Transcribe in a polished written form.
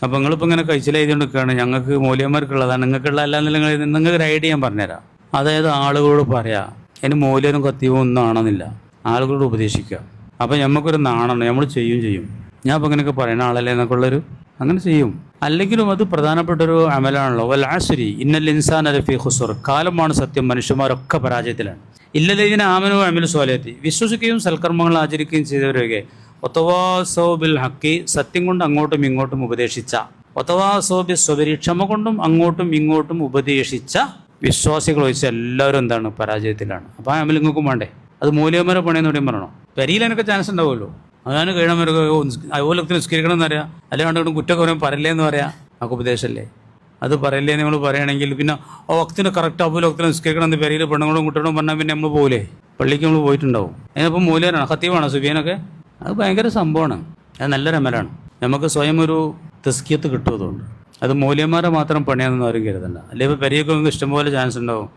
അപ്പോൾ നിങ്ങളിപ്പോൾ ഇങ്ങനെ കഴിച്ചിലെഴുതിക്കൊണ്ട് നിൽക്കുകയാണ്, ഞങ്ങൾക്ക് മൂല്യന്മാർക്കുള്ളതാണ്, നിങ്ങൾക്കുള്ള അല്ലാന്നുണ്ടെങ്കിൽ നിങ്ങൾക്ക് ഒരു ഐഡിയ ഞാൻ പറഞ്ഞുതരാം. അതായത് ആളുകളോട് പറയാം, അതിന് മൂല്യനും കത്തിയും ഒന്നും ആണെന്നില്ല, ആളുകളോട് ഉപദേശിക്കുക. അപ്പോൾ നമുക്കൊരു നാണമാണ്, നമ്മൾ ചെയ്യും. ഞാൻ അപ്പോൾ ഇങ്ങനെയൊക്കെ പറയുന്ന ആളല്ലേ എന്നൊക്കെയുള്ളൊരു അങ്ങനെ ചെയ്യും. അല്ലെങ്കിലും അത് പ്രധാനപ്പെട്ടൊരു അമലാണല്ലോ. വൽ അസ്രി ഇന്നൽ ഇൻസാന ലഫീ ഖുസ്ർ, കാലമാണ് സത്യം, മനുഷ്യന്മാരൊക്കെ പരാജയത്തിലാണ്. ഇല്ലല്ലദീന ആമനു വഅമിലു സ്വാലിഹാത്തി, വിശ്വസിക്കുകയും സൽക്കർമ്മങ്ങൾ ആചരിക്കുകയും ചെയ്തവരൊക്കെ വതവാസൗ ബിൽ ഹഖി, സത്യം കൊണ്ട് അങ്ങോട്ടും ഇങ്ങോട്ടും ഉപദേശിച്ച, വതവാസൗ ബിസ്സബ്രി, ക്ഷമ കൊണ്ടും അങ്ങോട്ടും ഇങ്ങോട്ടും ഉപദേശിച്ച വിശ്വാസികൾ ഒഴിച്ച് എല്ലാവരും എന്താണ് പരാജയത്തിലാണ്. അപ്പോൾ ആ അമൽ നിങ്ങൾക്കും വേണ്ടേ? അത് മൂല്യന്മാരെ പണിയെന്ന് എവിടെയും പറയണോ? പെരിയിൽ എനിക്ക് ചാൻസ് ഉണ്ടാവുമല്ലോ, അതാണ് കഴിയണം അതുപോലെ നിസ്കരിക്കണം എന്ന് പറയാം, അല്ലാണ്ട് കുറ്റമൊക്കെ പറയാൻ പറയില്ലേന്ന് പറയാം, നമുക്ക് ഉപദേശമല്ലേ. അത് പറയില്ലേ നമ്മൾ പറയുകയാണെങ്കിൽ പിന്നെ വക്തിന് കറക്റ്റ് അതുപോലെ വക്തിന് നിസ്കരിക്കണം എന്ന് പെരിയിൽ പെണ്ണുങ്ങളും കുട്ടികളും പറഞ്ഞാൽ പിന്നെ നമ്മൾ പോകില്ലേ, പള്ളിക്ക് നമ്മൾ പോയിട്ടുണ്ടാവും. അതിനിപ്പോൾ മൂല്യനാണ്, ഖത്തീവാണ്, സുബിയാനൊക്കെ. അത് ഭയങ്കര സംഭവമാണ്, അത് നല്ലൊരു അമലാണ്. നമുക്ക് സ്വയം ഒരു തസ്കിയത്ത് കിട്ടും. അതുകൊണ്ട് അത് മൂല്യന്മാരെ മാത്രം പണിയാണെന്ന് ആരും കരുതണ്ട. അല്ലെങ്കിൽ ഇപ്പോൾ പെരിയൊക്കെ ഇഷ്ടംപോലെ ചാൻസ് ഉണ്ടാവും.